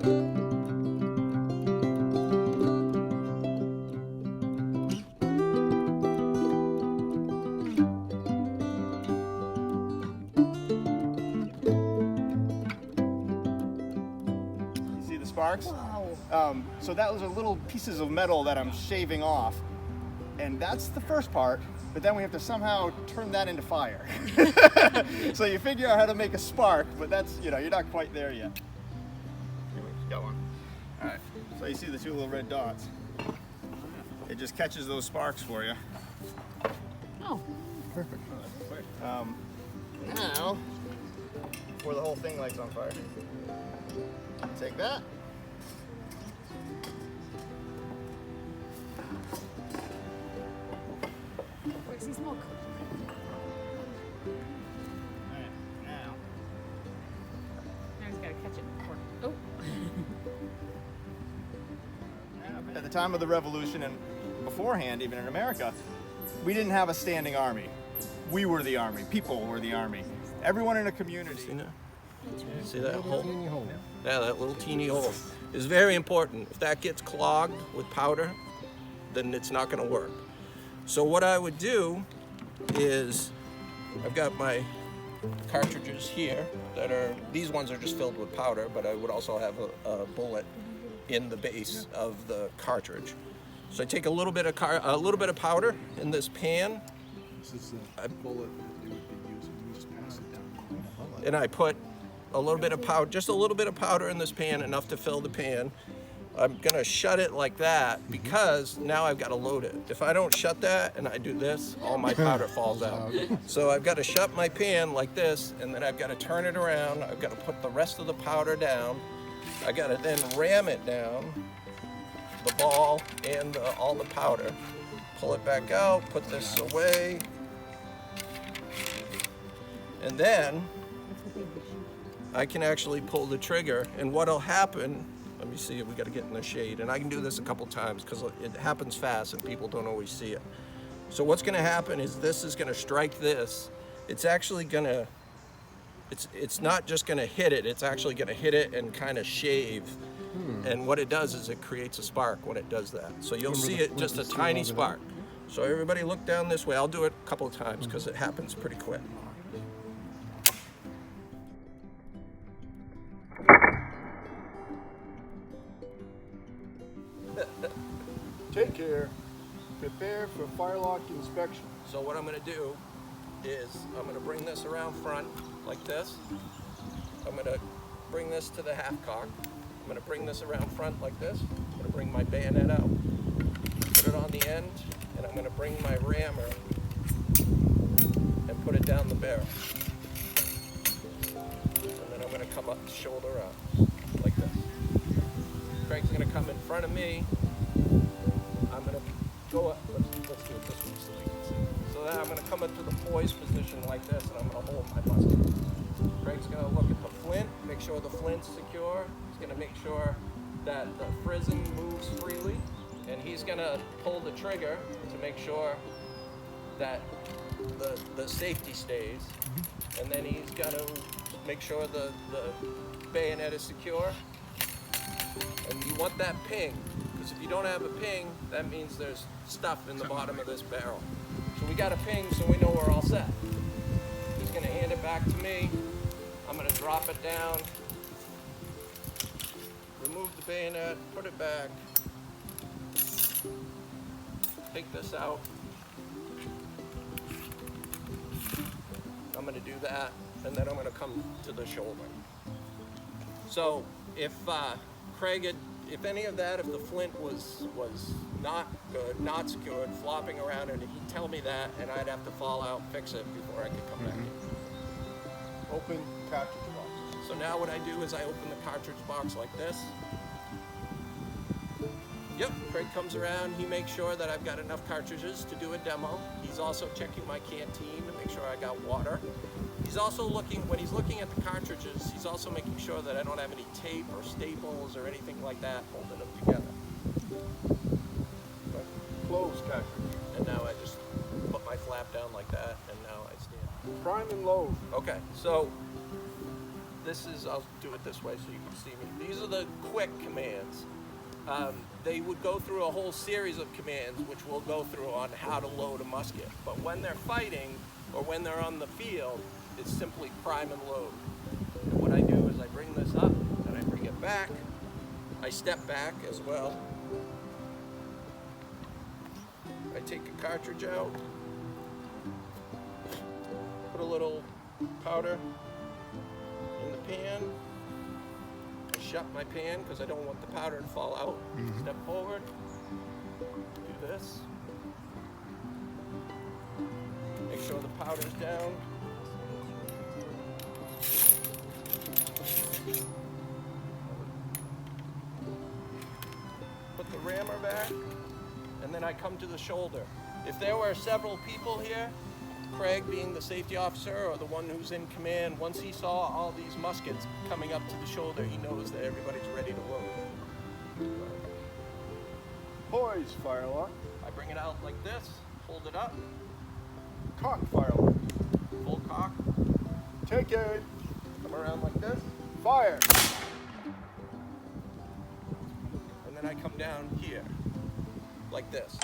See the sparks? Wow. So that was little pieces of metal that I'm shaving off. And that's the first part, but then we have to somehow turn that into fire. So you figure out how to make a spark, but that's, you're not quite there yet. Anyway, got one. All right, so you see the two little red dots. It just catches those sparks for you. Oh, perfect. Now, before the whole thing lights on fire, take that. Where's the smoke? Alright, now. Now he's got to catch it before. Oh. At the time of the Revolution and beforehand, even in America, we didn't have a standing army. We were the army. People were the army. Everyone in a community. See that hole? Yeah, that little teeny hole is very important. If that gets clogged with powder, then it's not going to work. So what I would do is, I've got my cartridges here these ones are just filled with powder, but I would also have a bullet in the base of the cartridge. So I take a little bit of powder in this pan. This is the bullet that you would be using. You just pass it down. And I put a little bit of powder, just a little bit of powder in this pan, enough to fill the pan. I'm gonna shut it like that because now I've got to load it. If I don't shut that and I do this, all my powder falls out. So I've got to shut my pan like this, and then I've got to turn it around. I've got to put the rest of the powder down. I got to then ram it down, the ball and all the powder. Pull it back out, put this away, and then I can actually pull the trigger. And what'll happen, let me see if we got to get in the shade, and I can do this a couple times because it happens fast and people don't always see it. So what's going to happen is this is going to strike this. It's actually going to, it's not just going to hit it, it's actually going to hit it and kind of shave. And what it does is it creates a spark when it does that. So you'll see it, just a tiny spark. So everybody look down this way. I'll do it a couple of times because it happens pretty quick. Take care. Prepare for firelock inspection. So what I'm going to do is I'm going to bring this around front like this. I'm going to bring this to the half cock. I'm going to bring this around front like this. I'm going to bring my bayonet out, put it on the end, and I'm going to bring my rammer and put it down the barrel. And then I'm going to come up shoulder up like this. Craig's going to come in front of me. I'm going to go up. Let's do it this way so you can see. So then I'm going to come into the poise position like this, and I'm going to hold my musket. Craig's going to look at the flint, make sure the flint's secure. He's going to make sure that the frizzen moves freely, and he's going to pull the trigger to make sure that the safety stays. And then he's going to make sure the bayonet is secure. And you want that ping, because if you don't have a ping, that means there's stuff in the bottom of this barrel. So we got a ping so we know we're all set. He's going to hand it back to me. I'm going to drop it down, remove the bayonet, put it back, take this out. I'm going to do that, and then I'm going to come to the shoulder. So if Craig if any of that, if the flint was not good, not secured, flopping around, and he'd tell me that, and I'd have to fall out, fix it before I could come back in. Open cartridge box. So now what I do is I open the cartridge box like this. Yep, Craig comes around, he makes sure that I've got enough cartridges to do a demo. He's also checking my canteen to make sure I got water. He's also looking, when he's looking at the cartridges, he's also making sure that I don't have any tape or staples or anything like that holding them together. Close cartridge. And now I just put my flap down like that, and now I stand. Prime and load. Okay, so this is, I'll do it this way so you can see me. These are the quick commands. They would go through a whole series of commands which we'll go through on how to load a musket. But when they're fighting or when they're on the field, it's simply prime and load. And what I do is I bring this up and I bring it back. I step back as well. I take a cartridge out, put a little powder in the pan. I shut my pan because I don't want the powder to fall out. Step forward, do this. Make sure the powder's down. Put the rammer back, and then I come to the shoulder. If there were several people here, Craig being the safety officer or the one who's in command, once he saw all these muskets coming up to the shoulder, he knows that everybody's ready to load. Poise, fire alarm. I bring it out like this, hold it up, Cock, fire alarm. full cock, Take aim. come around like this, Fire. and then I come down here, like this.